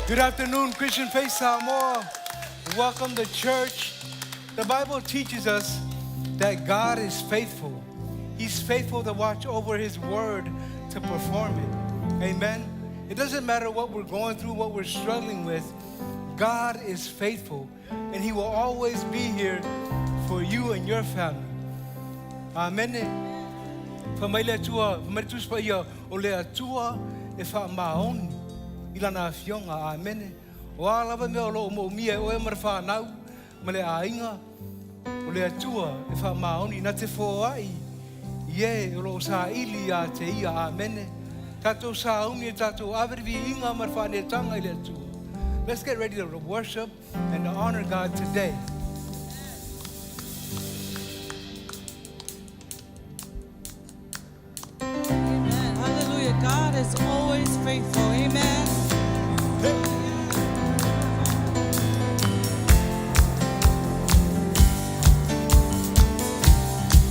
Good afternoon, Christian Faith Samoa. Welcome to church. The Bible teaches us that God is faithful. He's faithful to watch over His word to perform it. Amen. It doesn't matter what we're going through, what we're struggling with. God is faithful, and He will always be here for you and your family. Amen. Famailia tua, famailia pa ia o le atua e fa maoni ilana afionga. Amen. O alava me o lo mo mia o e marfa nau male ainga o le atua e fa maoni na te foai ye o lo sa ili a te ia. Amen. Tato sa uni tato avervi inga marfa ne tanga ile atua. Let's get ready to worship and to honor God today. Amen. Hallelujah. God is always faithful. Amen.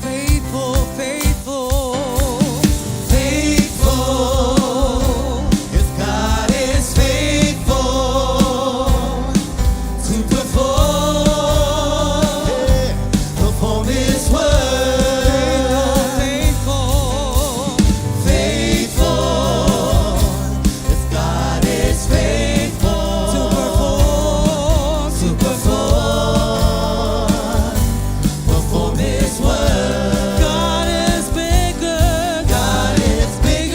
Faithful, faithful, faithful. Yes, God is faithful to perform His word. Faithful, faithful. Yes, God is faithful to perform His word. God is bigger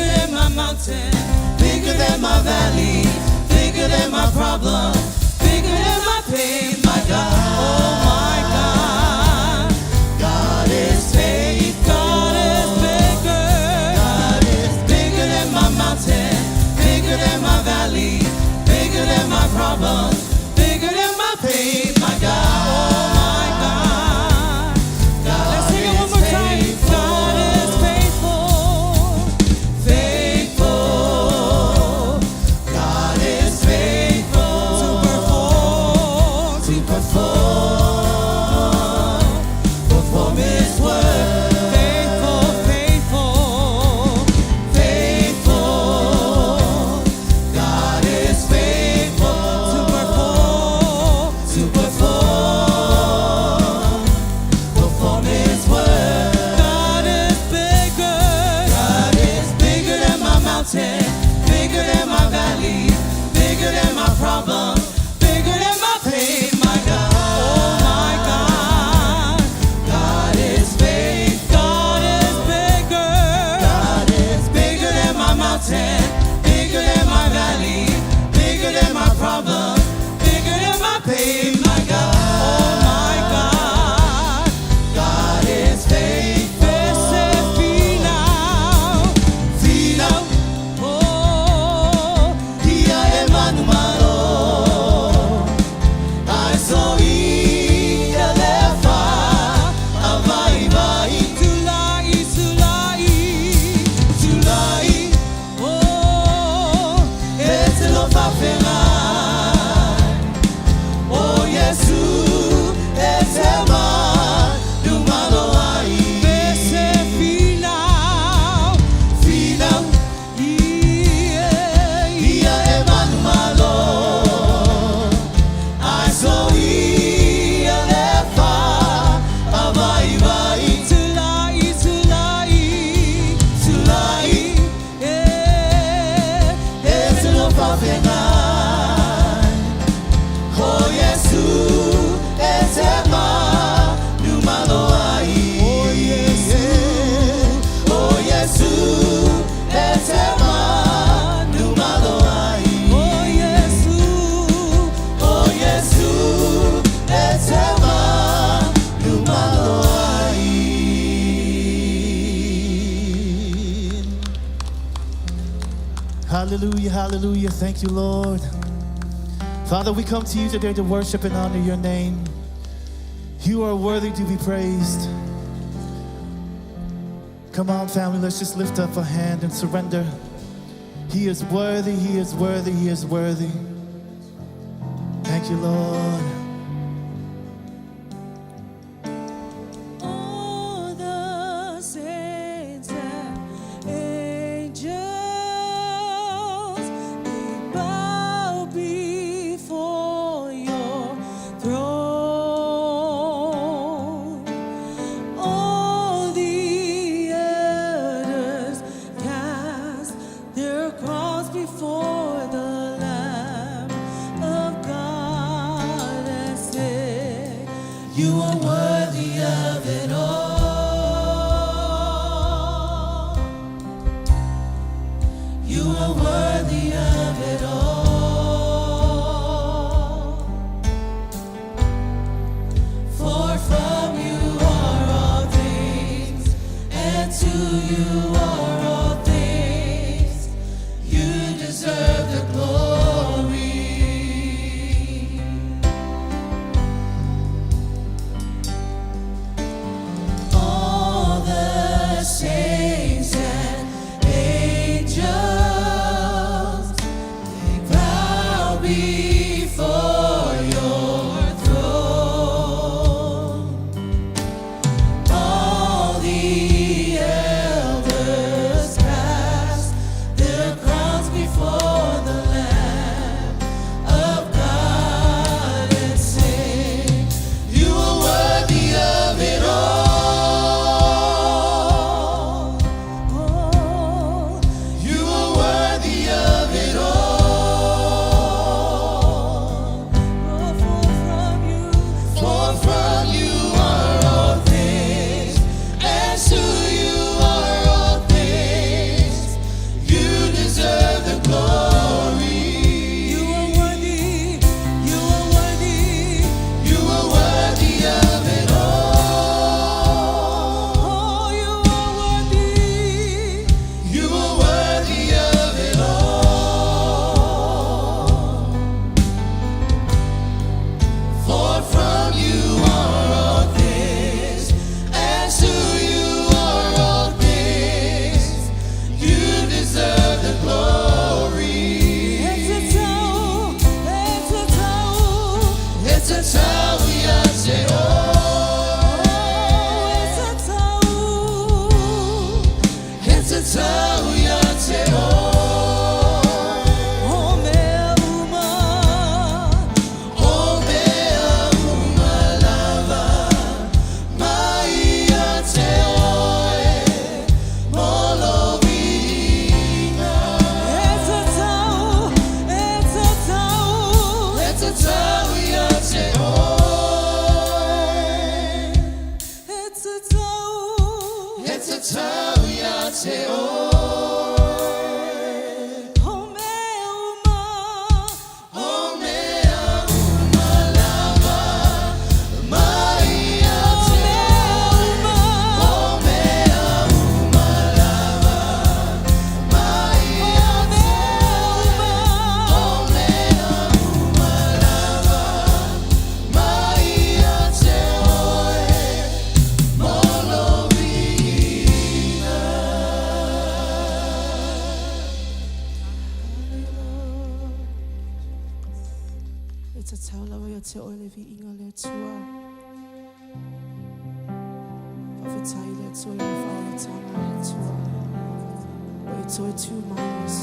than my mountain, bigger than my valley, bigger than my problem, bigger than my pain. My God, oh my God, God is faithful. God is bigger than my mountain, bigger than my valley, bigger than my problem, bigger than my pain. My God, oh my God, let's sing it one more time. God is faithful, faithful. God is faithful to perform His word. Faithful, faithful, faithful. God is faithful to perform His word. God is bigger than my mountain, bigger than my valley, bigger than my problem, bigger than my pain. My God, oh my God, God is faithful. God is bigger than my mountain, bigger than my valley, bigger than my problem, bigger than my pain. My God, oh my God, God is faithful. Final, oh, Dia Emmanuel, I saw Elefa, Avai Vai, Tulai, oh, Etelo Faferai, oh, Yesu, Etema, Dumalo Ai, Bese final, Ia Emmanuel, I saw Elefa, Avai Vai, Tulai, Etelo Faferai, oh, Yesu, Etema, Dumalo Ai, oh, Yesu, Etema, Dumalo Ai, oh, Yesu, Etema, Dumalo Ai. Hallelujah, hallelujah. Thank you, Lord. Father, we come to you today to worship and honor your name. You are worthy to be praised. Come on, family, let's just lift up a hand and surrender. He is worthy, He is worthy, He is worthy. Thank you, Lord. All the saints and angels, they bow before You are worthy of it all. You are worthy of it all. For from you are all things, and to you are all things. You deserve the glory. All the saints and angels, they bow before your throne. All the elders cast their crowns before the Lamb of God and sing, you are worthy of it all. You are worthy of it all. For from you are all things, and to you are all things. You deserve the glory. You are worthy. You are worthy. You are worthy of it all. You are worthy. You are worthy of it all. For from you are all things, and to you are all things. You deserve the glory. It's a towel, Yahweh. It's a towel, Yahweh. It's a towel, It's a towel of your tail, Olivi Ingle Tua. Prophesy that so you follow Tana Tua. Wait till 2 miles.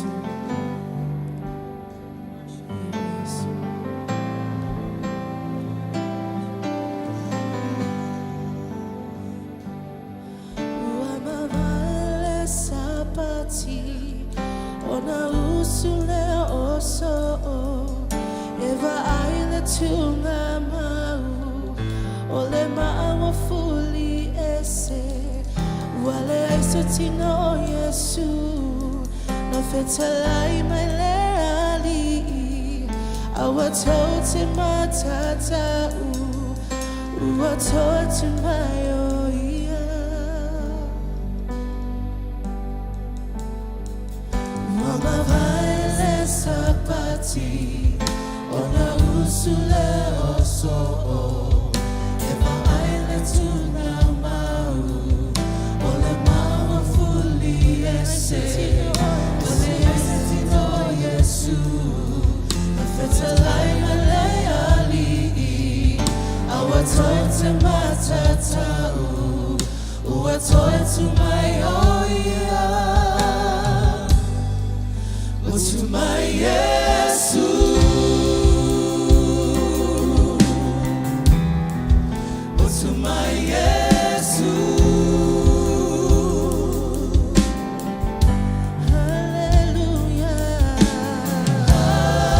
Ona usule oso eva aile tunga mau ole maawa fuli ese wale aisotino Yesu no fetalai mai leali awatote matata uwatote mayo. Mama vale sapati, ona usule oso, eva aile tuna mau, ole mama fuli ese, ole ese no Yesu, fetalai maleali, awatote matata, uwatote mayoia. To my Yesu, to my Yesu, hallelujah, hallelujah.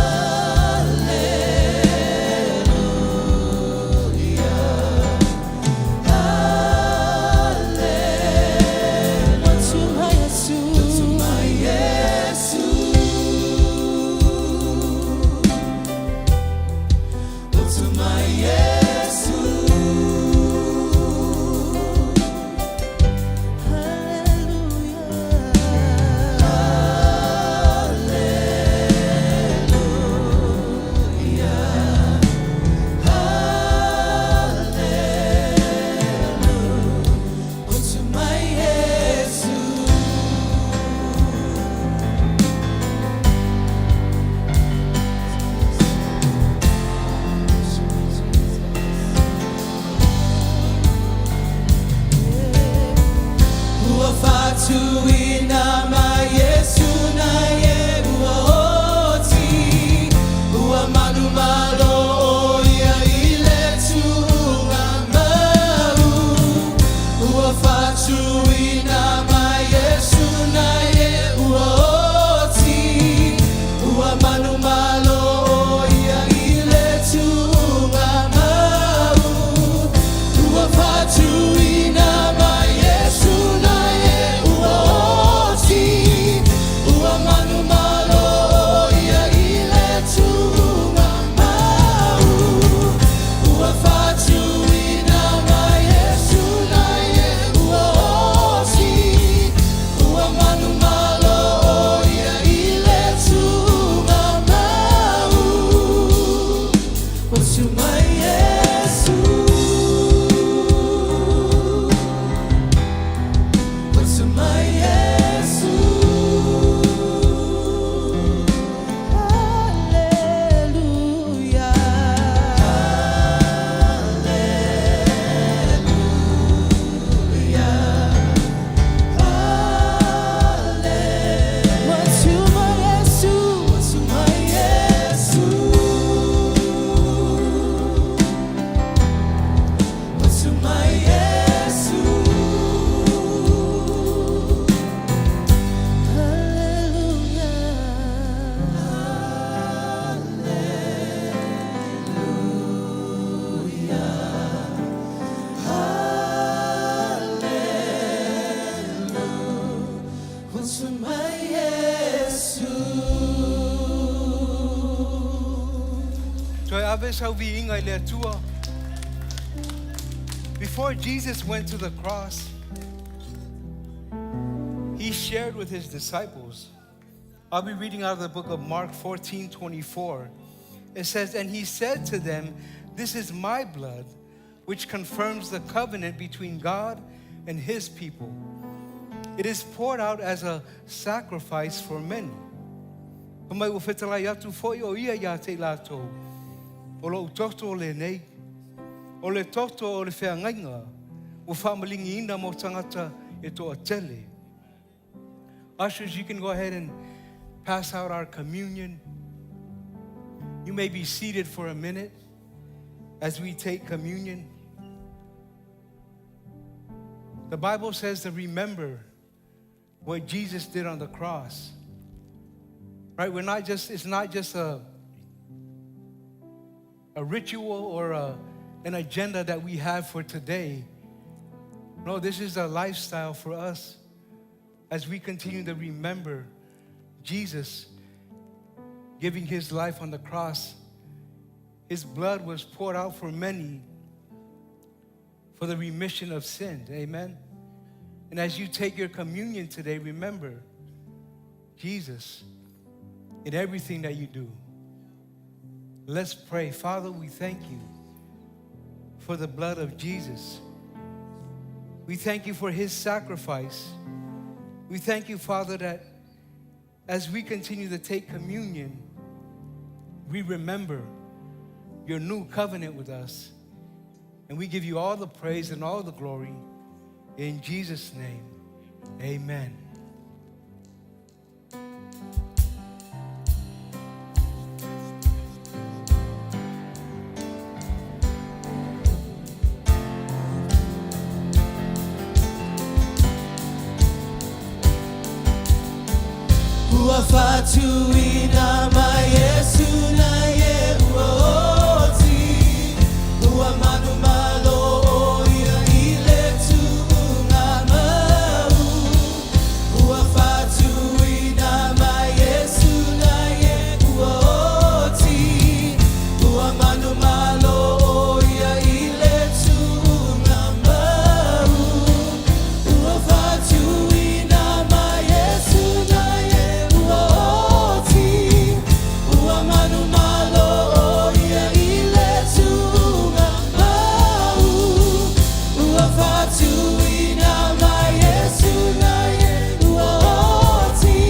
Joy ave sau vi inga le tua. Before Jesus went to the cross, he shared with his disciples. I'll be reading out of the book of Mark 14:24. It says, and he said to them, this is my blood, which confirms the covenant between God and his people. It is poured out as a sacrifice for many. Kamai o whetalai atu foi o ia ia te lātou. O lo utoto o le nei. O le toto o le whiangainga. O whamalingi ina mo tangata e toa tele. Ushers, you can go ahead and pass out our communion. You may be seated for a minute as we take communion. The Bible says to remember what Jesus did on the cross. Right? It's not just a ritual or an agenda that we have for today. No, this is a lifestyle for us as we continue to remember Jesus giving his life on the cross. His blood was poured out for many for the remission of sin. Amen. And as you take your communion today, remember Jesus in everything that you do. Let's pray. Father, we thank you for the blood of Jesus. We thank you for his sacrifice. We thank you, Father, that as we continue to take communion, we remember your new covenant with us. And we give you all the praise and all the glory. In Jesus' name, amen. Uafatu inama Yesu na ye uoti. Uamanu malo oia ile tuungamau. Uafatu inama Yesu na ye uoti. Uamanu malo oia ile tuungamau. Uafatu inama Yesu na ye uoti. Uamanu malo oia ile tuungamau. Uafatu inama Yesu na ye uoti.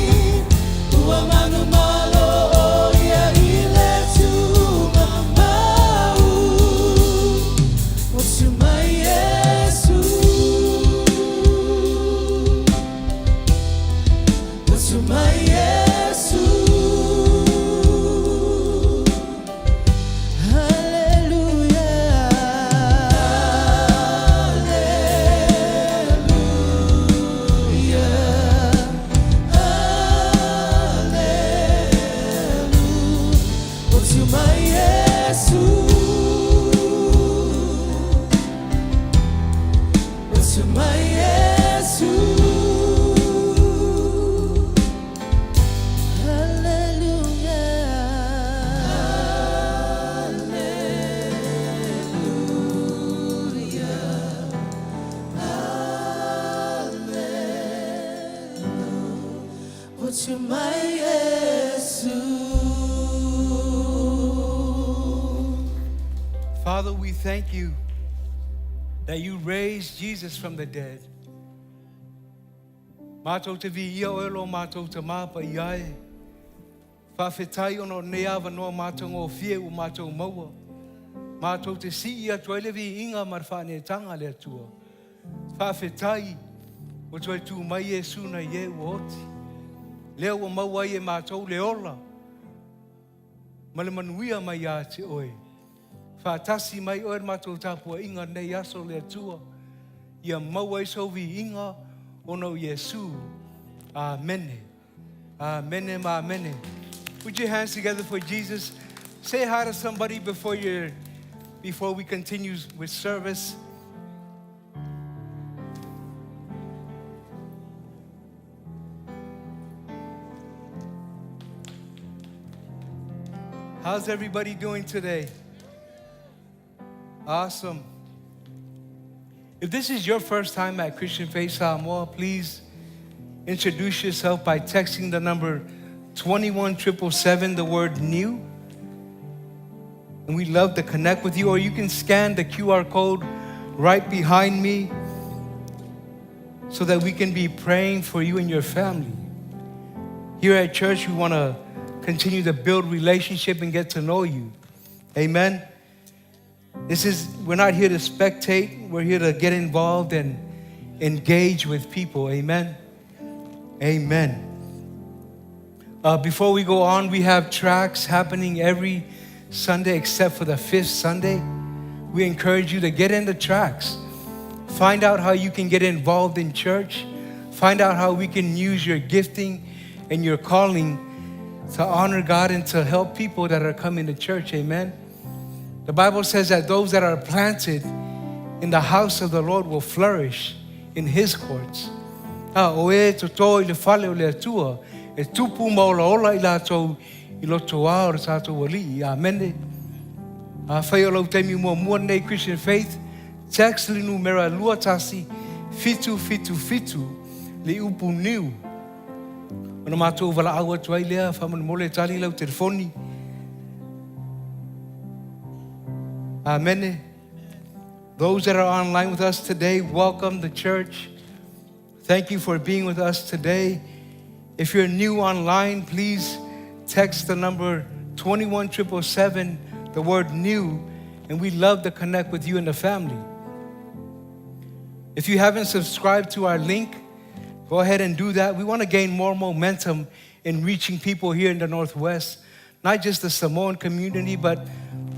Uamanu malo oia ile tuungamau. Watuma Yesu. Watuma Yesu. Hallelujah. Hallelujah. Hallelujah. Watuma Yesu. Watuma Yesu. Watuma Yesu. Father, we thank you that you raised Jesus from the dead. Mātou te vi ia o elo mātou te māpa iae. Whawhetai ono neawa noa mātou ngō fie u mātou maua. Mātou te si ia tuaile vi inga marwhane tanga le atua. Whawhetai o tuai tū mai Yesu na ie u oti. Leo o maua i e mātou le ola. Male manuia mai a te oe. Whātasi mai oe mātou tāpua inga nei aso le atua. Ia maua i sau vi inga ono Yesu. Amen. Amen. Amen. Put your hands together for Jesus. Say hi to somebody before we continue with service. How's everybody doing today? Awesome. If this is your first time at Christian Faith Samoa, please introduce yourself by texting the number 21777, the word new. And we'd love to connect with you. Or you can scan the QR code right behind me so that we can be praying for you and your family. Here at church, we want to continue to build relationship and get to know you. Amen. We're not here to spectate. We're here to get involved and engage with people. Amen. Amen. Before we go on, we have tracks happening every Sunday except for the 5th Sunday. We encourage you to get in the tracks. Find out how you can get involved in church. Find out how we can use your gifting and your calling to honor God and to help people that are coming to church. Amen. The Bible says that those that are planted in the house of the Lord will flourish in His courts. Amen. Christian Faith, text numero luatasi fitu fitu fitu li upu new. Ona matou vala awa tuai lea faman mole tali lau telefoni. Amen. Those that are online with us today, welcome to church. Thank you for being with us today. If you're new online, please text the number 21777, the word new, and we'd love to connect with you and the family. If you haven't subscribed to our link, go ahead and do that. We want to gain more momentum in reaching people here in the Northwest, not just the Samoan community, but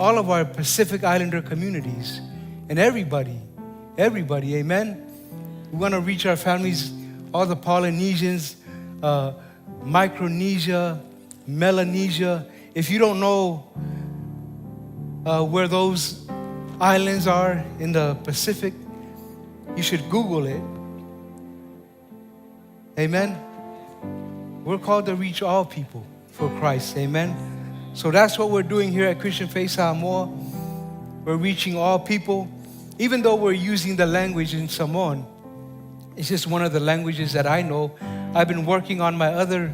all of our Pacific Islander communities and everybody, amen? We want to reach our families, all the Polynesians, Micronesia, Melanesia. If you don't know where those islands are in the Pacific, you should Google it. Amen? We're called to reach all people for Christ. Amen? So that's what we're doing here at Christian Faith Samoa. We're reaching all people. Even though we're using the language in Samoan, it's just one of the languages that I know. I've been working on my other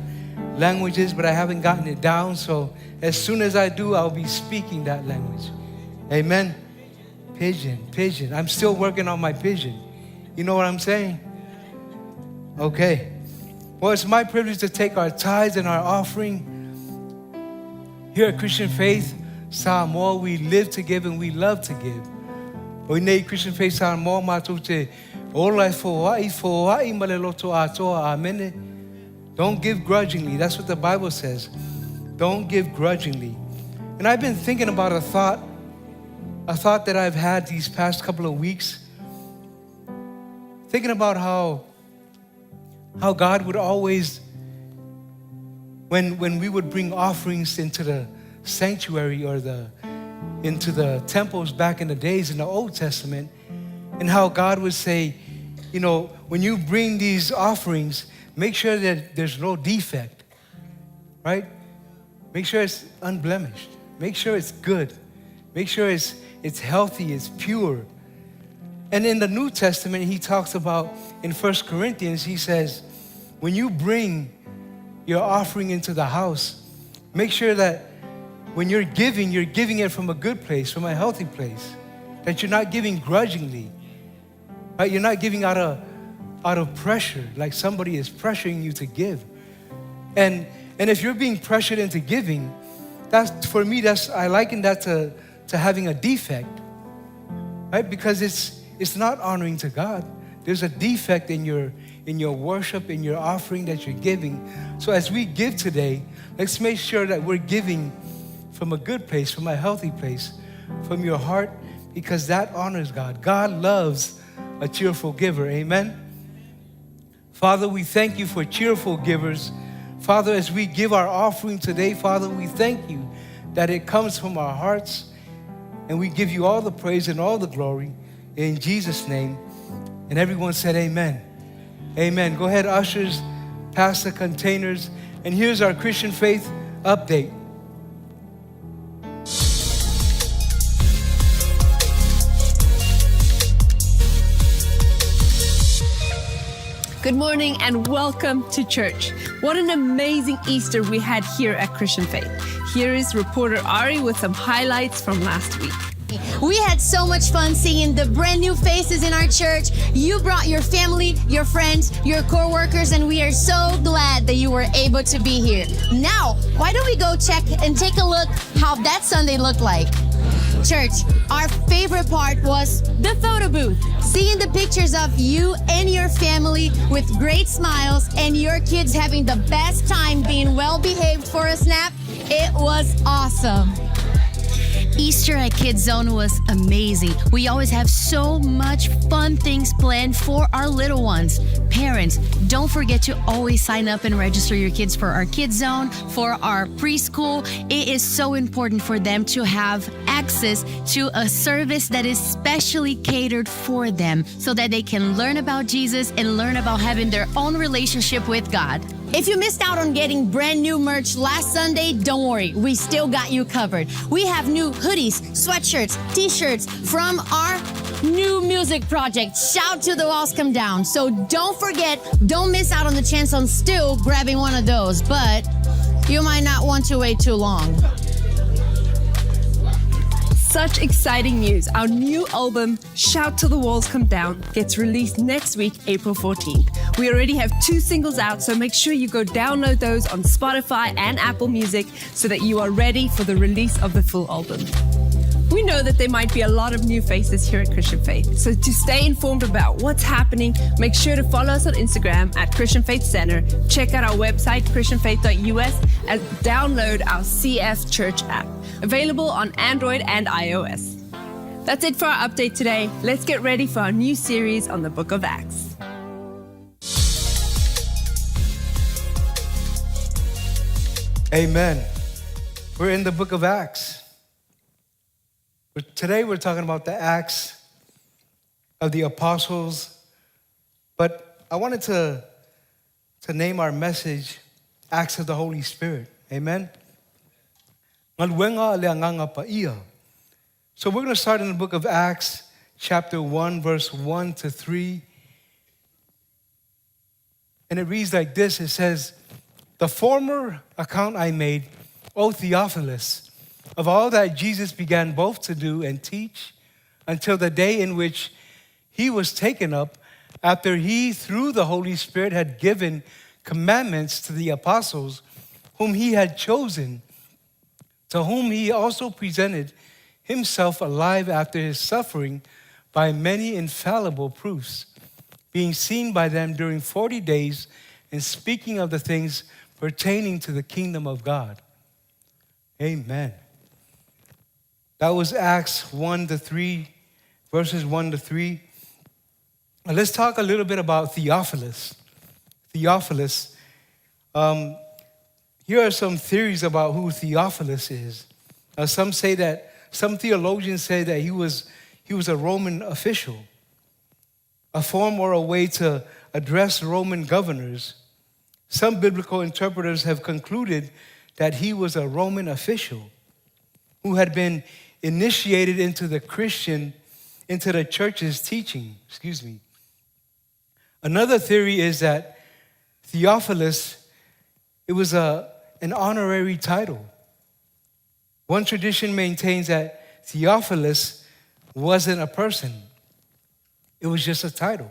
languages, but I haven't gotten it down. So as soon as I do, I'll be speaking that language. Amen? Pidgin. I'm still working on my pidgin. You know what I'm saying? Okay. Well, it's my privilege to take our tithes and our offering. Here at Christian Faith Samoa, we live to give and we love to give. We need Christian Faith Samoa matute. Don't give grudgingly. That's what the Bible says. Don't give grudgingly. And I've been thinking about a thought that I've had these past couple of weeks. Thinking about how God would always, when we would bring offerings into the sanctuary or into the temples back in the days in the Old Testament, and how God would say, you know, when you bring these offerings, make sure that there's no defect, right? Make sure it's unblemished. Make sure it's good. Make sure it's healthy, it's pure. And in the New Testament, He talks about, in 1 Corinthians, He says, when you bring your offering into the house, make sure that when you're giving it from a good place, from a healthy place, that you're not giving grudgingly, right? You're not giving out of pressure, like somebody is pressuring you to give. And if you're being pressured into giving, for me, I liken that to having a defect, right? Because it's not honoring to God. There's a defect in your worship, in your offering that you're giving. So as we give today, let's make sure that we're giving from a good place, from a healthy place, from your heart, because that honors God. God loves a cheerful giver. Amen? Father, we thank you for cheerful givers. Father, as we give our offering today, Father, we thank you that it comes from our hearts, and we give you all the praise and all the glory in Jesus' name. And everyone said amen. Amen. Go ahead, ushers, pass the containers. And here's our Christian Faith update. Good morning and welcome to church. What an amazing Easter we had here at Christian Faith. Here is reporter Ari with some highlights from last week. We had so much fun seeing the brand new faces in our church. You brought your family, your friends, your co-workers, and we are so glad that you were able to be here. Now, why don't we go check and take a look how that Sunday looked like? Church, our favorite part was the photo booth. Seeing the pictures of you and your family with great smiles and your kids having the best time being well behaved for a snap, it was awesome. Easter at Kids Zone was amazing. We always have so much fun things planned for our little ones. Parents, don't forget to always sign up and register your kids for our Kids Zone, for our preschool. It is so important for them to have access to a service that is specially catered for them so that they can learn about Jesus and learn about having their own relationship with God. If you missed out on getting brand new merch last Sunday, don't worry, we still got you covered. We have new hoodies, sweatshirts, t-shirts from our new music project, Shout Till the Walls Come Down. So don't forget, don't miss out on the chance on still grabbing one of those, but you might not want to wait too long. Such exciting news. Our new album, Shout Till the Walls Come Down, gets released next week, April 14th. We already have 2 singles out, so make sure you go download those on Spotify and Apple Music so that you are ready for the release of the full album. We know that there might be a lot of new faces here at Christian Faith, so to stay informed about what's happening, make sure to follow us on Instagram at Christian Faith Center, check out our website, christianfaith.us, and download our CF Church app, available on Android and iOS. That's it for our update today. Let's get ready for our new series on the book of Acts. Amen. We're in the book of Acts. Today we're talking about the Acts of the Apostles, but I wanted to name our message Acts of the Holy Spirit. Amen. So we're going to start in the book of Acts, chapter 1, verse 1 to 3. And it reads like this. It says, "The former account I made, O Theophilus, of all that Jesus began both to do and teach until the day in which he was taken up, after he, through the Holy Spirit, had given commandments to the apostles whom he had chosen, to whom he also presented himself alive after his suffering by many infallible proofs, being seen by them during 40 days and speaking of the things pertaining to the kingdom of God." Amen. That was Acts 1 to 3, verses 1 to 3. Now let's talk a little bit about Theophilus. Theophilus. Here are some theories about who Theophilus is. Some theologians say that he was a Roman official, a form or a way to address Roman governors. Some biblical interpreters have concluded that he was a Roman official who had been initiated into the church's teaching. Another theory is that Theophilus, it was an honorary title. One tradition maintains that Theophilus wasn't a person. It was just a title.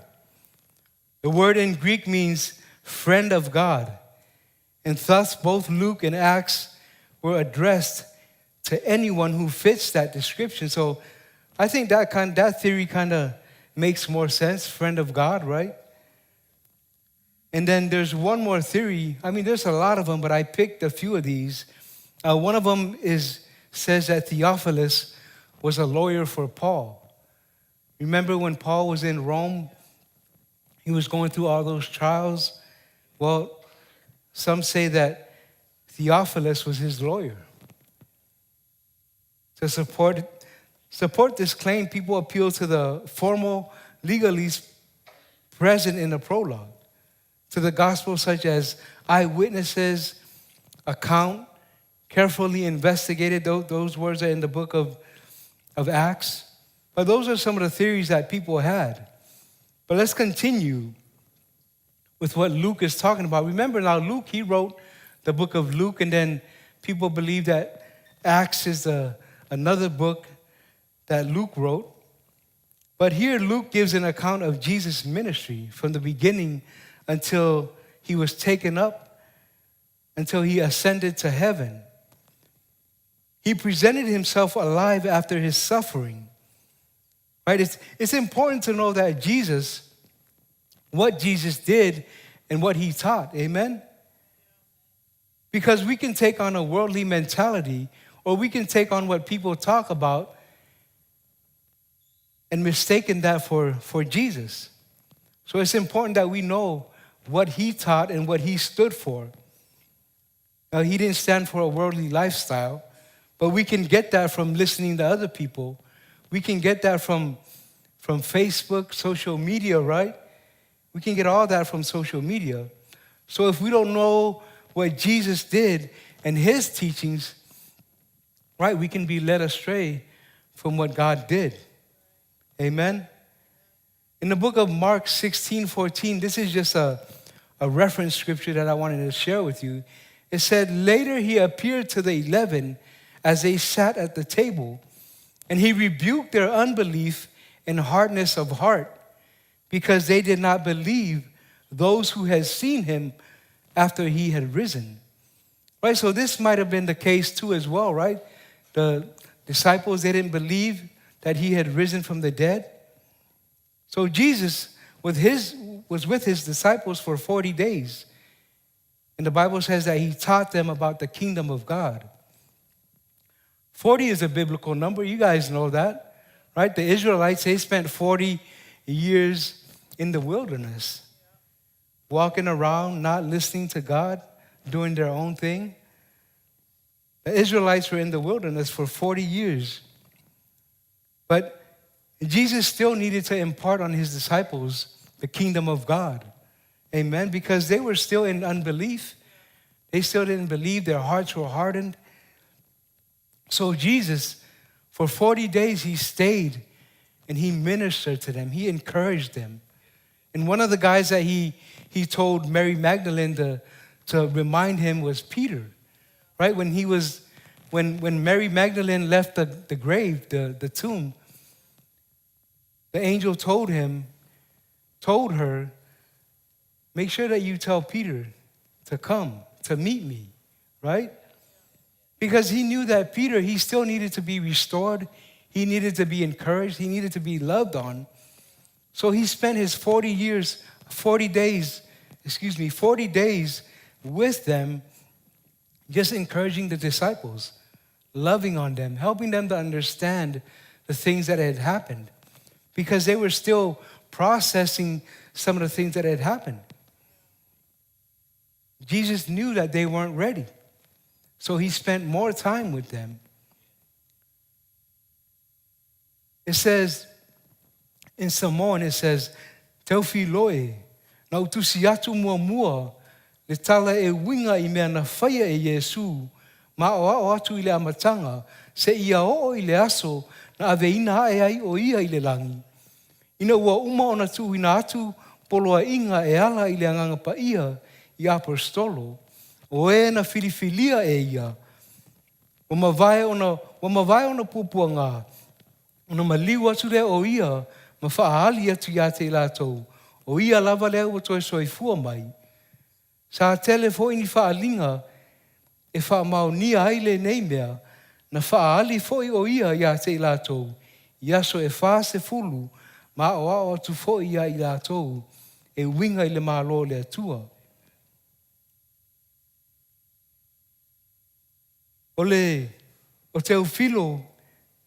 The word in Greek means friend of God. And thus both Luke and Acts were addressed to anyone who fits that description. So I think that theory kind of makes more sense, friend of God, right? And then there's one more theory. I mean, there's a lot of them, but I picked a few of these. One of them says that Theophilus was a lawyer for Paul. Remember when Paul was in Rome? He was going through all those trials. Well, some say that Theophilus was his lawyer. To support this claim, people appeal to the formal legalese present in the prologue, to the gospel such as eyewitnesses, account, carefully investigated. Those words are in the book of Acts. But those are some of the theories that people had. But let's continue. with what Luke is talking about. Remember now, Luke, he wrote the book of Luke, and then people believe that Acts is another book that Luke wrote. But here Luke gives an account of Jesus' ministry from the beginning until he was taken up, until he ascended to heaven. He presented himself alive after his suffering. Right? It's important to know that Jesus, what Jesus did and what he taught. Amen? Because we can take on a worldly mentality, or we can take on what people talk about and mistaken that for Jesus. So it's important that we know what he taught and what he stood for. Now, he didn't stand for a worldly lifestyle, but we can get that from listening to other people. We can get that from Facebook, social media, right? We can get all that from social media. So if we don't know what Jesus did and his teachings, right, we can be led astray from what God did. Amen? In the book of Mark 16:14, this is just a reference scripture that I wanted to share with you. It said, later he appeared to the 11 as they sat at the table, and he rebuked their unbelief and hardness of heart, because they did not believe those who had seen him after he had risen. Right, so this might have been the case too as well, right? The disciples, they didn't believe that he had risen from the dead. So Jesus was with his disciples for 40 days. And the Bible says that he taught them about the kingdom of God. 40 is a biblical number. You guys know that, right? The Israelites, they spent 40 years in the wilderness, walking around, not listening to God, doing their own thing. The Israelites were in the wilderness for 40 years. But Jesus still needed to impart on his disciples the kingdom of God. Amen? Because they were still in unbelief. They still didn't believe. Their hearts were hardened. So Jesus, for 40 days, he stayed and he ministered to them. He encouraged them. And one of the guys that he told Mary Magdalene to remind him was Peter. Right? When Mary Magdalene left the grave, the tomb, the angel told her, make sure that you tell Peter to come, to meet me, right? Because he knew that Peter, he still needed to be restored. He needed to be encouraged. He needed to be loved on. So he spent his 40 days with them, just encouraging the disciples, loving on them, helping them to understand the things that had happened, because they were still processing some of the things that had happened. Jesus knew that they weren't ready, so he spent more time with them. It says, in Samoan, it says, Teofiloe, na utusi atu mua, le tala e winga I mea na whaia e Yesu, ma o atu I le amatanga, se ia o I le aso, na aveina e ai o ia I le langi. Ina ua uma ona tu ina atu, poloa inga e ala I le anganga pa ia, I apostolo, o e na filifilia e ia, o mawai ona pupua ngā, ona maliu atu rea o ia, ma whaahali atu ia te lātou, o ia lava lea ua toi soifua mai. Sa tele fo ini whaalinga, e whaamaunia aile nei mea, na whaali foi o ia te lātou, ia so e whaase fulu, ma o ao atu foi ia I lātou, e winga I le mālo le atua. O teo filo,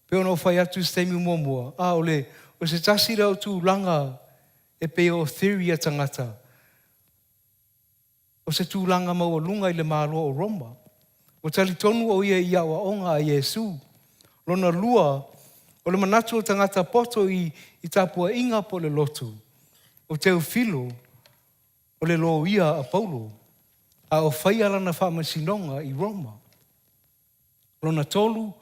pe ono whai atu stemi mua. O se tasi rau tu langa, e pe o theory a tangata. O se tūlanga mau lunga I le mālo o Roma. O tali tonu o ia wa onga a Yesu. Lona lua, o le manatu o tangata poto I tapua inga po le lotu. O teo filo, o le lo ia a Paulo. A o whaia lana whamasinonga I Roma. Lona tolu,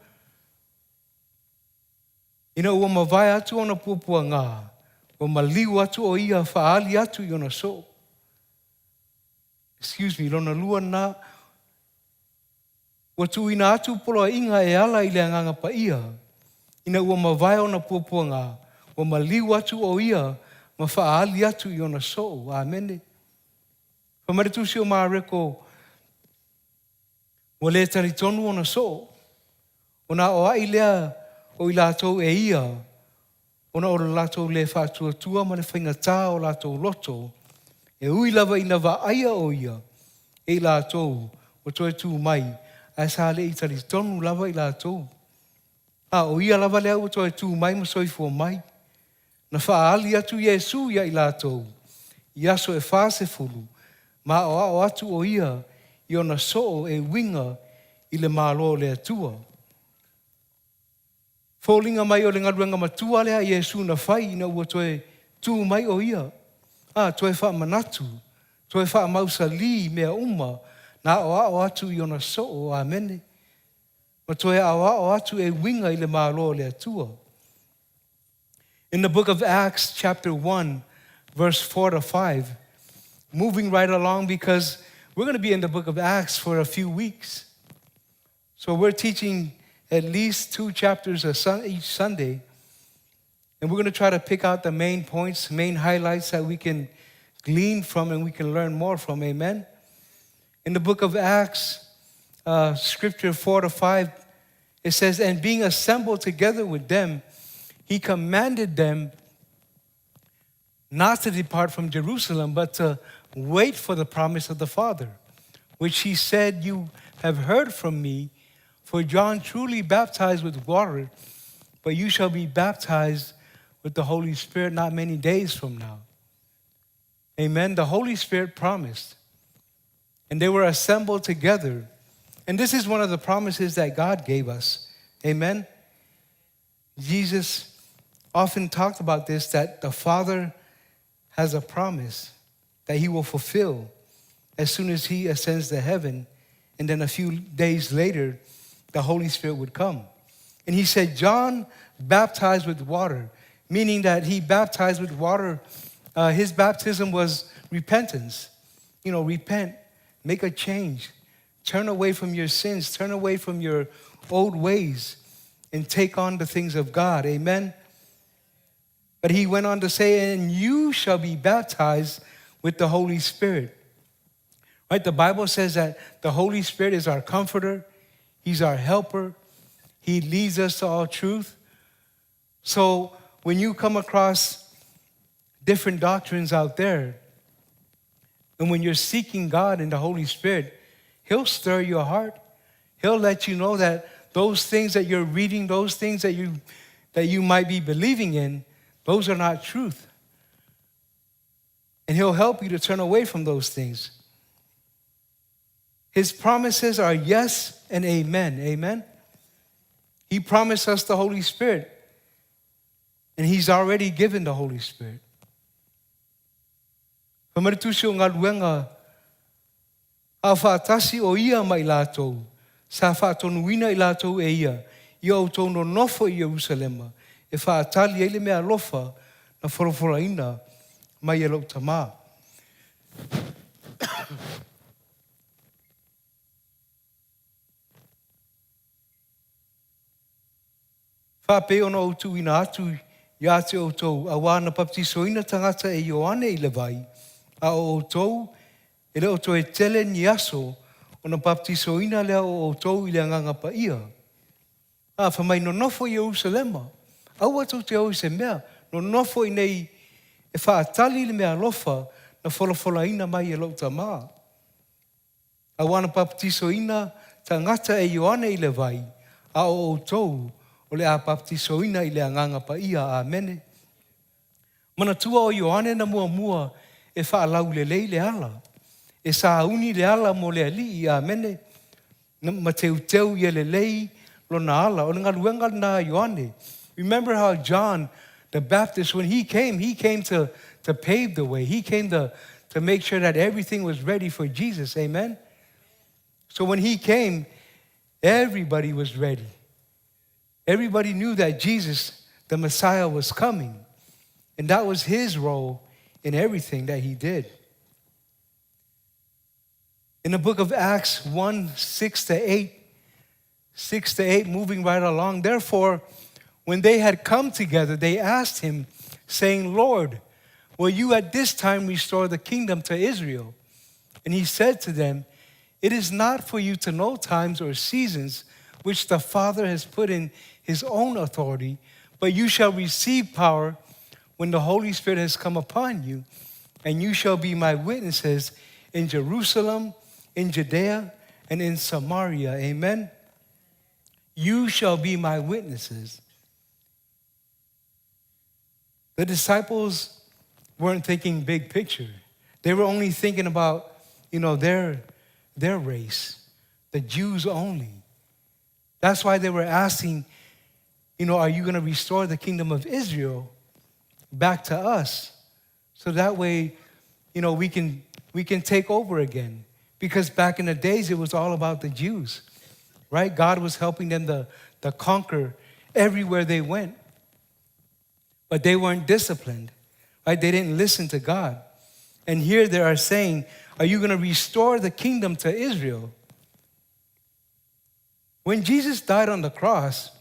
ina ua mawai atu ona pupua ngā. O maliu atu o ia whaali atu I ona so. lona lua na, wa tu ina atu polo inga e ala i le anganga pa ia, ina ua mawai o na puapua ngā, wa maliu atu o ia, ma whaali atu i ona so, amene. Pamaritu o maa reko, wa le tari tonu ona so, ona o ai lea o i lātou e ia, ona o lātou le whātua tua ma le whaingatā o lātou loto, e ui lava ina wa aia o ia, e lātou, o toe tū mai, a sa le i tari tonu lava i lātou. O ia lava lea o toe tū mai ma soifua mai, na whaali atu Iesu ia i lātou, i aso e whāse fulu, ma o atu o ia, i ona soo e winga i le mālo le atua. Fōlinga mai o le ngaruenga matua lea Iesu na whai ina ua toe tū mai o ia. Toe wha manatu, toe wha mausa li mea uma, na o atu i ona soo, amene. Ma toe o atu e winga i le mālo le atua. In the book of Acts, chapter 1, verse 4 to 5, moving right along because we're going to be in the book of Acts for a few weeks. So we're teaching at least 2 chapters each Sunday. And we're going to try to pick out the main points, main highlights that we can glean from and we can learn more from. Amen. In the book of Acts, scripture 4 to 5, it says, and being assembled together with them, he commanded them not to depart from Jerusalem, but to wait for the promise of the Father, which he said, you have heard from me, for John truly baptized with water, but you shall be baptized with the Holy Spirit not many days from now. Amen. The Holy Spirit promised. And they were assembled together. And this is one of the promises that God gave us. Amen. Jesus often talked about this, that the Father has a promise that he will fulfill as soon as he ascends to heaven. And then a few days later, the Holy Spirit would come. And he said, John baptized with water, meaning that he baptized with water. His baptism was repentance. Repent, make a change, turn away from your sins, turn away from your old ways, and take on the things of God. Amen. But he went on to say, and you shall be baptized with the Holy Spirit. Right? The Bible says that the Holy Spirit is our comforter. He's our helper. He leads us to all truth. So when you come across different doctrines out there, and when you're seeking God in the Holy Spirit, he'll stir your heart. He'll let you know that those things that you're reading, those things that you might be believing in, those are not truth. And he'll help you to turn away from those things. His promises are yes and amen. Amen. He promised us the Holy Spirit. And he's already given the Holy Spirit. Pamaritusio ngā luenga a whaatasi o ia mai lātou, sa whaatonuina i lātou e ia, i au tau no nofo i Jerusalema, e whaatali eile mea lofa na whoroforoina mai e lau tamā. Whape ono o tu ina atu ia te o tau a wana baptisoina tangata e Ioane i le vai, a o tau e leo to e tele ni aso o na baptisoina lea o tau i le anganga pa ia. Whamai no nofo i Jerusalema, au atu te au i se mea, no nofo i nei e whaatali le mea lofa na wholofolaina mai e lau tamā. A wana baptisoina tangata e Ioane i le vai, a o tau o le a baptisoina i le anganga pa ia, amene. Mana tua o Ioane na mua e whaalau le lei le ala. E sa uni le ala mo le ali, amene. Ma teu i le lei lo na ala. O nga luenga na Ioane. Remember how John the Baptist, when he came to pave the way. He came to make sure that everything was ready for Jesus, amen. So when he came, everybody was ready. Everybody knew that Jesus, the Messiah, was coming. And that was his role in everything that he did. In the book of Acts 1, 6 to 8, moving right along. Therefore, when they had come together, they asked him, saying, Lord, will you at this time restore the kingdom to Israel? And he said to them, it is not for you to know times or seasons which the Father has put in his own authority, but you shall receive power when the Holy Spirit has come upon you, and you shall be my witnesses in Jerusalem, in Judea, and in Samaria. Amen. You shall be my witnesses. The disciples weren't thinking big picture. They were only thinking about, their race, the Jews only. That's why they were asking, are you going to restore the kingdom of Israel back to us? So that way, we can take over again. Because back in the days, it was all about the Jews, right? God was helping them to conquer everywhere they went. But they weren't disciplined, right? They didn't listen to God. And here they are saying, are you going to restore the kingdom to Israel? When Jesus died on the cross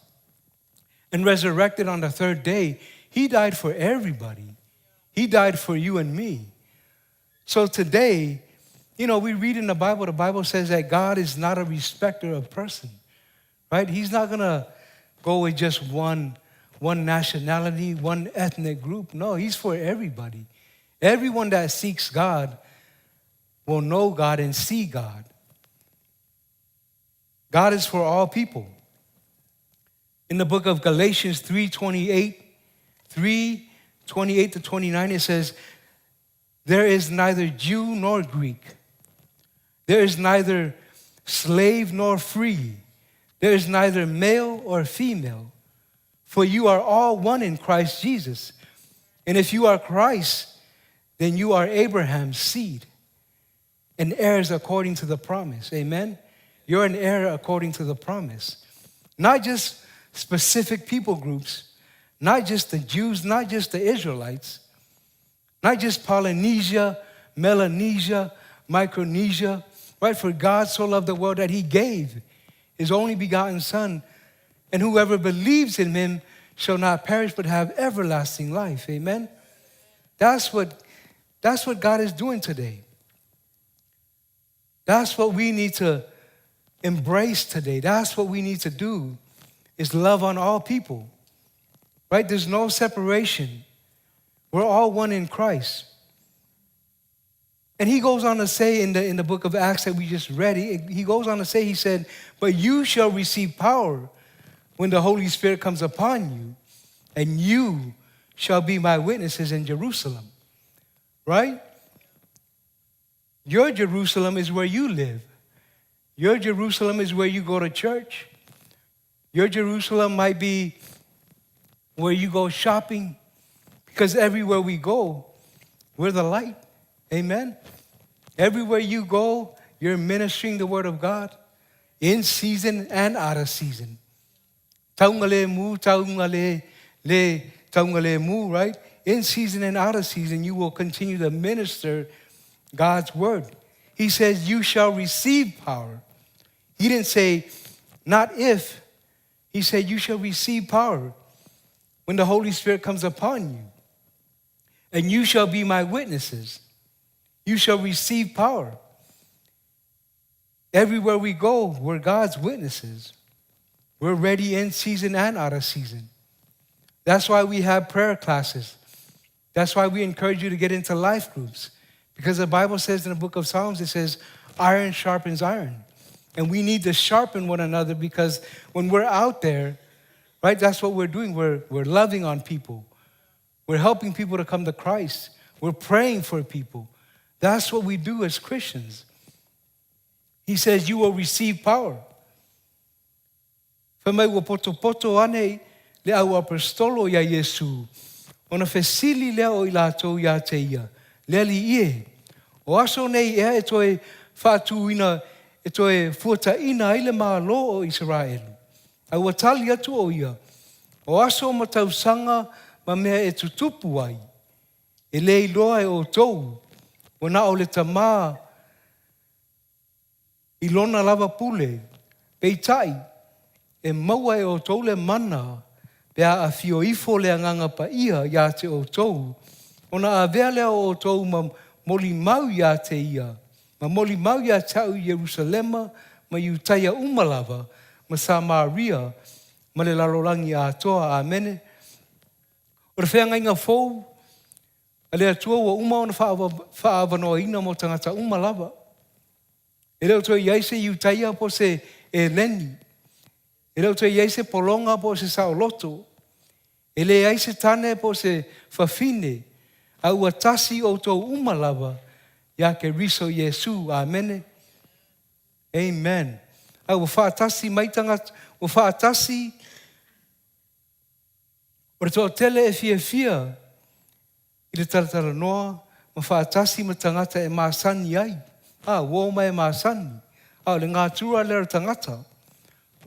and resurrected on the third day, he died for everybody. He died for you and me. So today, we read in the Bible says that God is not a respecter of person, right? He's not going to go with just one nationality, one ethnic group. No, he's for everybody. Everyone that seeks God will know God and see God. God is for all people. In the book of Galatians 3:28 to 29, it says, there is neither Jew nor Greek. There is neither slave nor free. There is neither male or female. For you are all one in Christ Jesus. And if you are Christ, then you are Abraham's seed and heirs according to the promise. Amen? You're an heir according to the promise. Not just specific people groups, not just the Jews, not just the Israelites, not just Polynesia, Melanesia, Micronesia, right? For God so loved the world that he gave his only begotten Son, and whoever believes in him shall not perish but have everlasting life. Amen? That's what God is doing today. That's what we need to embrace today. That's what we need to do, is love on all people, right? There's no separation. We're all one in Christ. And he goes on to say in the book of Acts that we just read, he goes on to say, he said, but you shall receive power when the Holy Spirit comes upon you, and you shall be my witnesses in Jerusalem, right? Your Jerusalem is where you live. Your Jerusalem is where you go to church. Your Jerusalem might be where you go shopping, because everywhere we go, we're the light. Amen? Everywhere you go, you're ministering the word of God in season and out of season. Taungale mu, right? In season and out of season, you will continue to minister God's word. He says, you shall receive power. He didn't say, not if. He said, you shall receive power when the Holy Spirit comes upon you. And you shall be my witnesses. You shall receive power. Everywhere we go, we're God's witnesses. We're ready in season and out of season. That's why we have prayer classes. That's why we encourage you to get into life groups. Because the Bible says in the book of Psalms, it says, iron sharpens iron. And we need to sharpen one another, because when we're out there, right, that's what we're doing. We're loving on people. We're helping people to come to Christ. We're praying for people. That's what we do as Christians. He says, you will receive power. Whamai wa poto ane le au apostolo ya Yesu. Ona fesili lea o ilatou ya te ia. Le li ie. O aso nei ea e toe whātuina, e toe fuataina ile maa lo o Israel. Au atali atu o ia. O aso matausanga ma mea e tutupu ai. E le iloa e o tou. O na o le tamā I lona lava pule, peitai, e maua e o tau le mana, pea a fio ifo le anganga pa ia ia te o tau. Ona a vea lea o tau ma moli mau ia te ia, ma moli mau ia tau Yerusalema, ma Iutaia umalava, ma Samaria, ma le lalolangi a toa, amene. O le whea ngainga fōu, a le atua ua uma ona whaavanoa ina mo tangata umalava. E leo toi iaise Iutaia po se e leni. E leo toi iaise polonga po se saoloto. E le iaise tane po se fafine. A ua tasi o tō umalava, ia ke riso Yesu, amene. Amen. A ua whaatasi maitanga, ua whaatasi, o le tō tele e fia, i le taratara noa, ma whaatasi ma tangata e maasani ai. Wō mai e maasani. Le ngā tura lera tangata.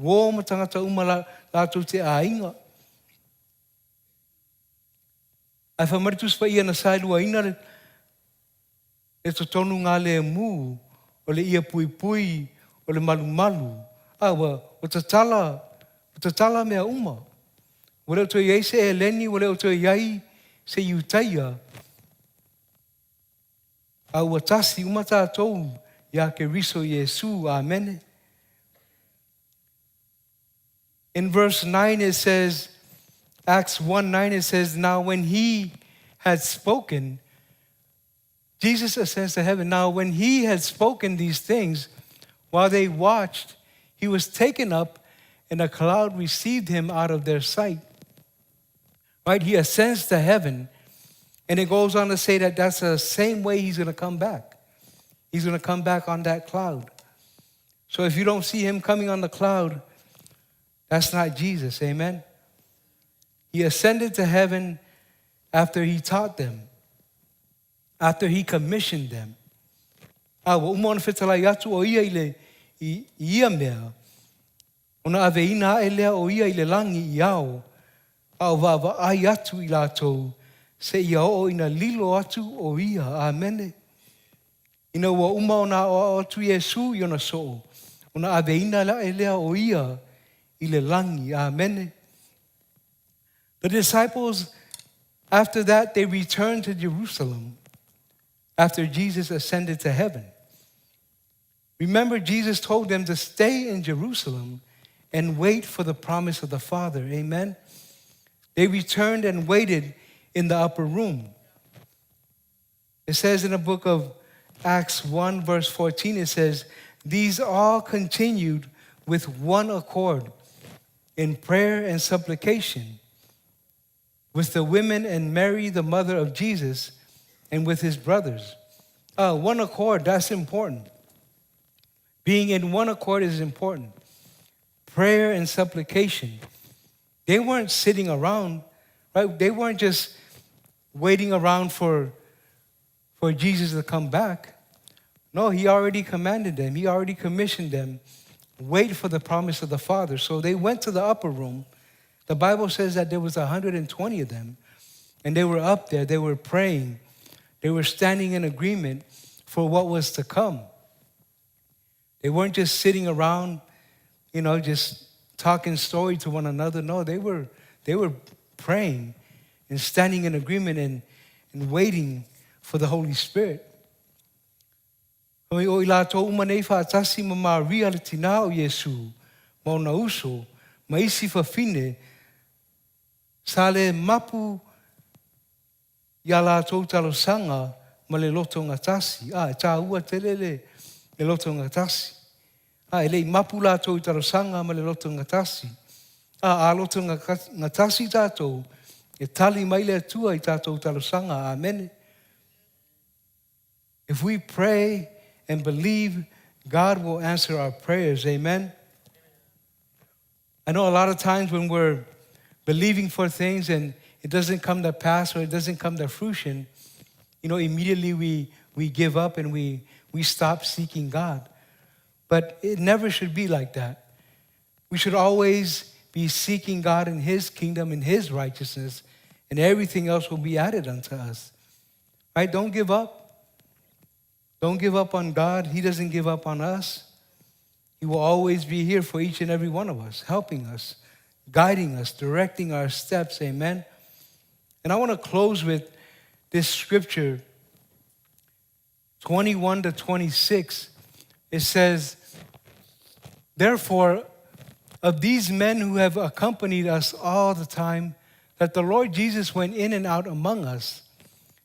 Wō ma tangata lātou te ainga. Ai whamaritus pa ia na sailua ina le totonu ngā le mū, o le ia pui pui, o le malu malu. O tatala mea uma. O leo toi iai se Eleni, o leo toi iai se Iutaia. Ua tasi uma tātou, ia ke riso Yesu, amene. In verse 9 it says, Acts 1:9 it says, now when he had spoken, Jesus ascends to heaven. Now when he had spoken these things, while they watched, he was taken up and a cloud received him out of their sight. Right? He ascends to heaven, and it goes on to say that that's the same way he's going to come back. He's going to come back on that cloud. So if you don't see him coming on the cloud, that's not Jesus, amen? He ascended to heaven after he taught them, after he commissioned them. Wa umona whetalai atu o ia ia mea, ona aveina e lea o ia i le langi i ao, wa ai atu i lātou, se ia o ina lilo atu o ia, amene. Ina ua uma ona o atu Yesu i ona so, ona aveina e lea o ia i le langi, amene. The disciples, after that, they returned to Jerusalem after Jesus ascended to heaven. Remember, Jesus told them to stay in Jerusalem and wait for the promise of the Father, amen? They returned and waited in the upper room. It says in the book of Acts 1, verse 14, it says, these all continued with one accord in prayer and supplication with the women and Mary, the mother of Jesus, and with his brothers. One accord, that's important. Being in one accord is important. Prayer and supplication. They weren't sitting around, right? They weren't just waiting around for Jesus to come back. No, he already commanded them. He already commissioned them. Wait for the promise of the Father. So they went to the upper room. The Bible says that there was 120 of them. And they were up there. They were praying. They were standing in agreement for what was to come. They weren't just sitting around, just talking story to one another. No, they were praying and standing in agreement and waiting for the Holy Spirit. O i lātou umanei whaatasi ma Maria le tina o Yesu, ma o na uso, ma isi whawhine, sa le mapu ia lātou talosanga ma le loto ngatasi. E tā ua tele le loto ngatasi. E lei mapu lātou talosanga ma le loto ngatasi. A loto ngatasi tātou, e tali mai le atua i tātou talosanga. Amen. If we pray and believe, God will answer our prayers. Amen. I know a lot of times when we're believing for things and it doesn't come to pass or it doesn't come to fruition, immediately we give up and we stop seeking God. But it never should be like that. We should always be seeking God in his kingdom, in his righteousness, and everything else will be added unto us. Right? Don't give up. Don't give up on God. He doesn't give up on us. He will always be here for each and every one of us, helping us, guiding us, directing our steps. Amen. And I want to close with this scripture, 21 to 26. It says, therefore, of these men who have accompanied us all the time, that the Lord Jesus went in and out among us,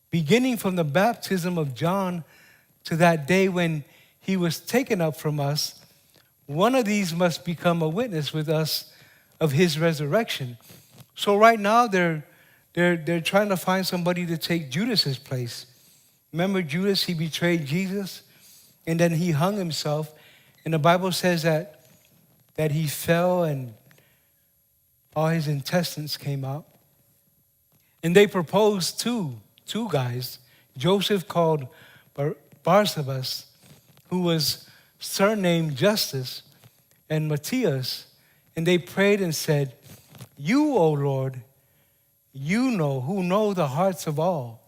beginning from the baptism of John to that day when he was taken up from us, one of these must become a witness with us of his resurrection. So right now they're trying to find somebody to take Judas's place. Remember Judas, he betrayed Jesus and then he hung himself. And the Bible says that he fell and all his intestines came out. And they proposed two guys, Joseph called Barsabas, who was surnamed Justus, and Matthias. And they prayed and said, you, O Lord, you know, who know the hearts of all.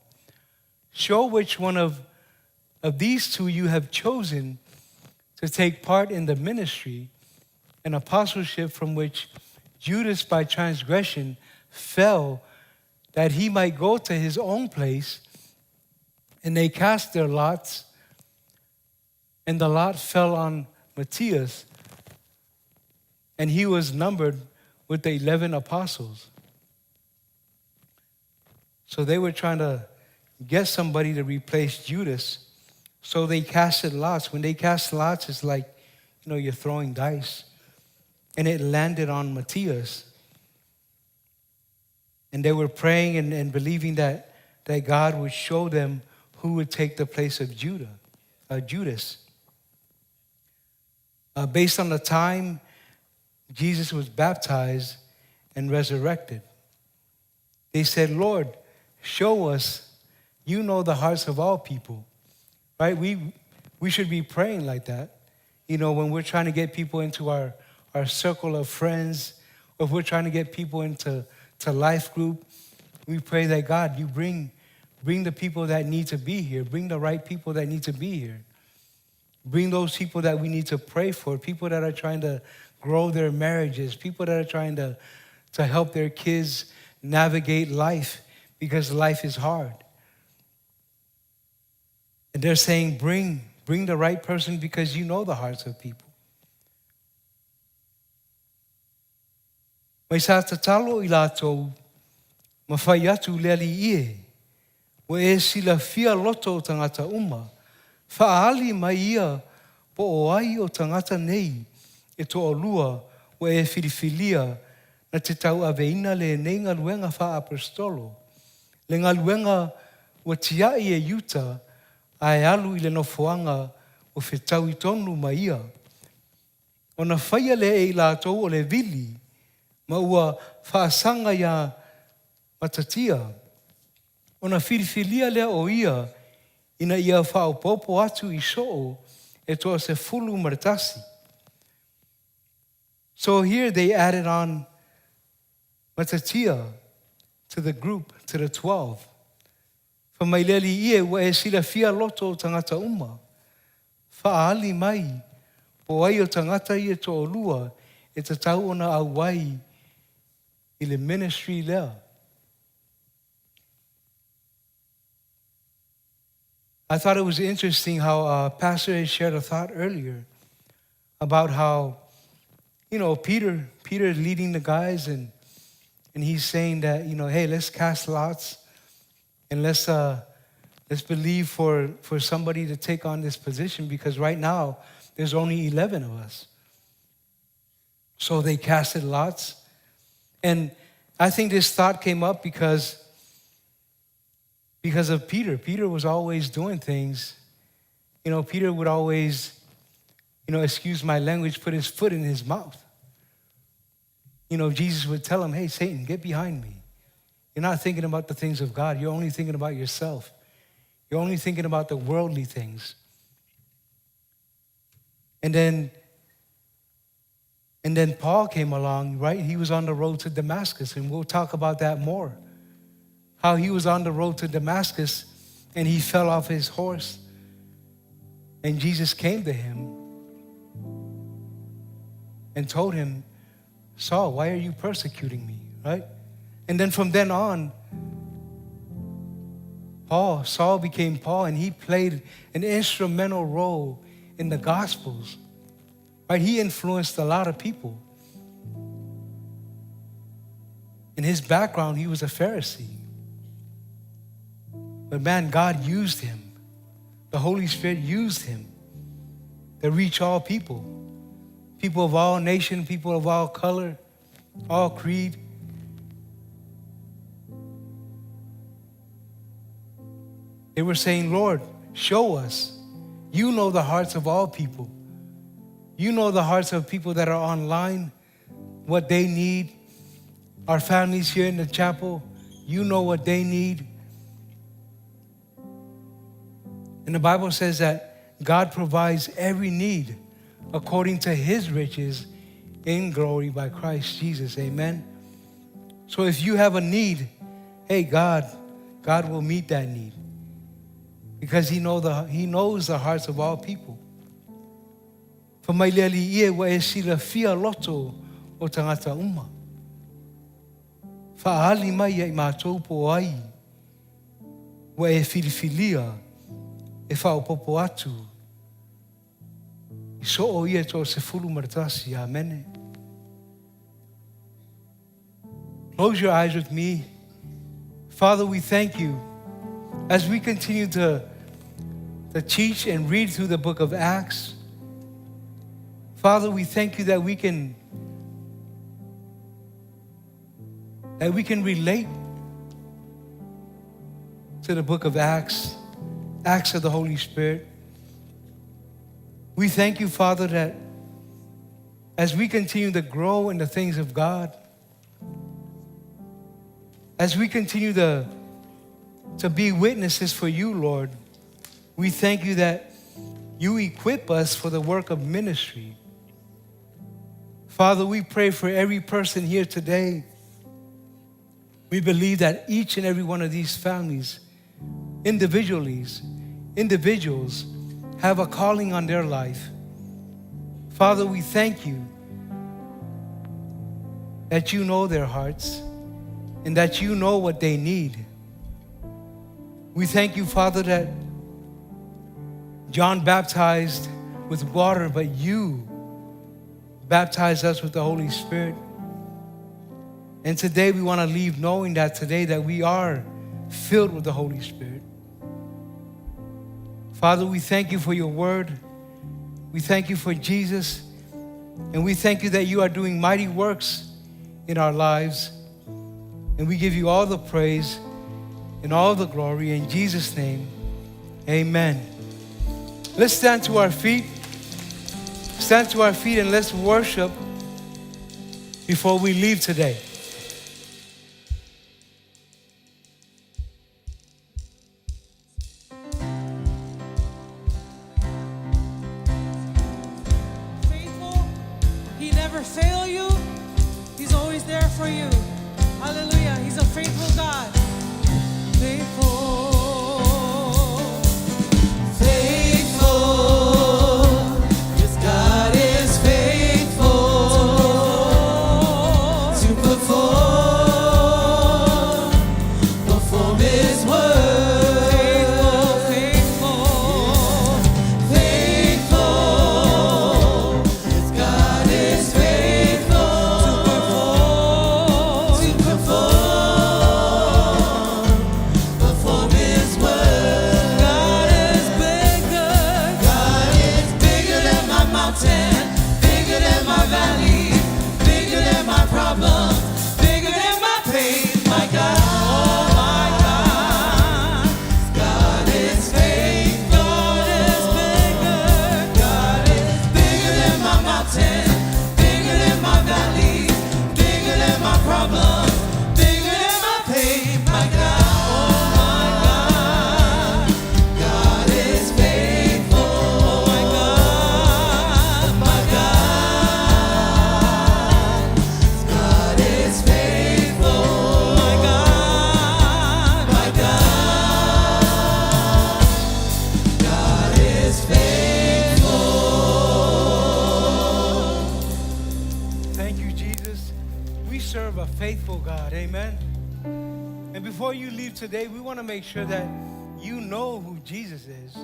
Show which one of these two you have chosen to take part in the ministry and apostleship from which Judas by transgression fell, that he might go to his own place. And they cast their lots, and the lot fell on Matthias, and he was numbered with the 11 apostles. So they were trying to get somebody to replace Judas. So they casted lots. When they cast lots, it's like, you're throwing dice. And it landed on Matthias. And they were praying and believing that God would show them who would take the place of Judas. Based on the time Jesus was baptized and resurrected, they said, Lord, show us, you know the hearts of all people. Right? We should be praying like that. When we're trying to get people into our circle of friends, or if we're trying to get people into life group, we pray that God, you bring the people that need to be here. Bring the right people that need to be here. Bring those people that we need to pray for, people that are trying to grow their marriages, people that are trying to help their kids navigate life because life is hard. And they're saying, bring the right person because you know the hearts of people. Mai sa tatalo I lātou, mawhai atu leali ie, wa e sila fia loto o tangata uma, whaali mai ia po o ai o tangata nei, e to o lua wa e whiriwhilia na te tau aveina le nei ngā luenga wha apostolo, le ngā luenga wa tiai e yuta, ai alu I le nofoanga o whetau I tonu mai ia. O na whaia le e lātou o le vili, ma ua whaasanga ia matatia. O na whiriwhilia lea o ia, ina ia whaopopo atu I soo, e toa se fulu maratasi. So here they added on Matatia to the group, to the 12. Fa mai leli ie wa e sila fia loto o tangata uma. Whaali mai, po ai o tangata I e to o lua, e te tau ona au wai I le ministry lea. I thought it was interesting how Pastor had shared a thought earlier about how, Peter is leading the guys and he's saying that, hey, let's cast lots and let's believe for somebody to take on this position because right now there's only 11 of us. So they casted lots. And I think this thought came up because of Peter. Peter was always doing things. Peter would always, excuse my language, put his foot in his mouth. Jesus would tell him, hey, Satan, get behind me. You're not thinking about the things of God. You're only thinking about yourself. You're only thinking about the worldly things. And then Paul came along, right? He was on the road to Damascus, and we'll talk about that more. How he was on the road to Damascus, and he fell off his horse, and Jesus came to him. and told him, Saul, why are you persecuting me, right? And then from then on, Saul became Paul, and he played an instrumental role in the Gospels, right? He influenced a lot of people. In his background, he was a Pharisee. But man, God used him. The Holy Spirit used him to reach all people. People of all nations, people of all color, all creed. They were saying, Lord, show us. You know the hearts of all people. You know the hearts of people that are online, what they need. Our families here in the chapel, you know what they need. And the Bible says that God provides every need according to his riches in glory by Christ Jesus. Amen. So if you have a need, hey, God will meet that need. Because he knows the hearts of all people. Whamaileali ie wa e sila fia loto o tangata uma. Whaali mai ai mātou po ai. Wa e filifilia e whaopopo atu. I so o ia to se fulu maratasi. Amen. Close your eyes with me. Father, we thank you as we continue to teach and read through the book of Acts. Father, we thank you that we can relate to the book of Acts, Acts of the Holy Spirit. We thank you, Father, that as we continue to grow in the things of God, as we continue to be witnesses for you, Lord, we thank you that you equip us for the work of ministry. Father, we pray for every person here today. We believe that each and every one of these families, individuals, have a calling on their life. Father, we thank you that you know their hearts and that you know what they need. We thank you, Father, that John baptized with water, but you baptized us with the Holy Spirit. And today we want to leave knowing that today that we are filled with the Holy Spirit. Father, we thank you for your word. We thank you for Jesus. And we thank you that you are doing mighty works in our lives. And we give you all the praise and all the glory in Jesus' name. Amen. Let's stand to our feet. Stand to our feet and let's worship before we leave today. Faithful, he never fail you. He's always there for you. Hallelujah. He's a faithful God. Faithful. Bigger than my valley, bigger than my problem, bigger than faithful God. Amen. And before you leave today, we want to make sure that you know who Jesus is.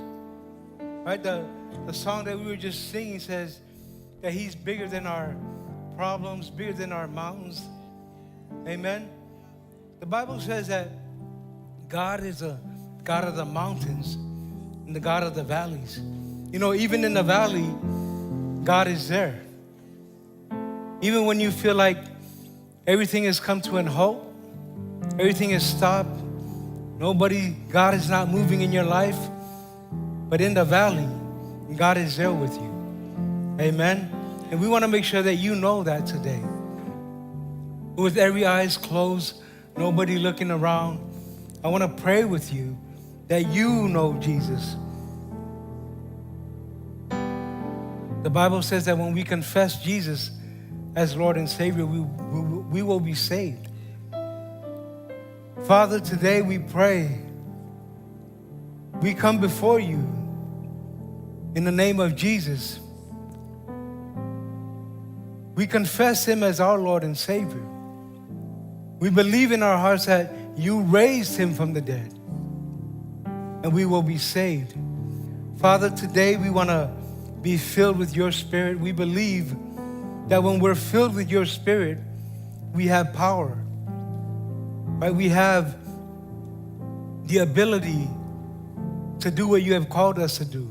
Right? The song that we were just singing says that he's bigger than our problems, bigger than our mountains. Amen. The Bible says that God is a God of the mountains and the God of the valleys. You know, even in the valley, God is there. Even when you feel like everything has come to an halt, everything is stopped, God is not moving in your life, but in the valley, God is there with you. Amen. And we want to make sure that you know that today. With every eyes closed, nobody looking around, I want to pray with you that you know Jesus. The Bible says that when we confess Jesus as Lord and Savior, we will be saved. Father, today we pray. We come before you in the name of Jesus. We confess him as our Lord and Savior. We believe in our hearts that you raised him from the dead, and we will be saved. Father, today we want to be filled with your Spirit. We believe that when we're filled with your Spirit, we have power. Right? We have the ability to do what you have called us to do.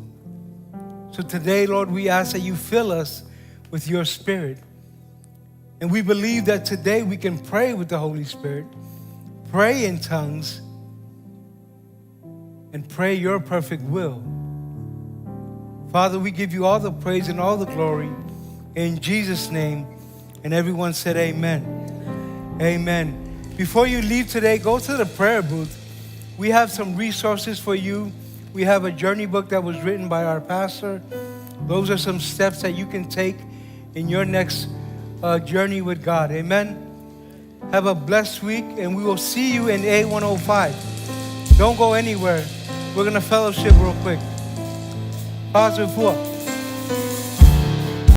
So today, Lord, we ask that you fill us with your Spirit. And we believe that today we can pray with the Holy Spirit, pray in tongues, and pray your perfect will. Father, we give you all the praise and all the glory in Jesus' name. And everyone said amen. Amen. Before you leave today, go to the prayer booth. We have some resources for you. We have a journey book that was written by our pastor. Those are some steps that you can take in your next journey with God. Amen. Have a blessed week, and we will see you in A105. Don't go anywhere. We're going to fellowship real quick. Pause before.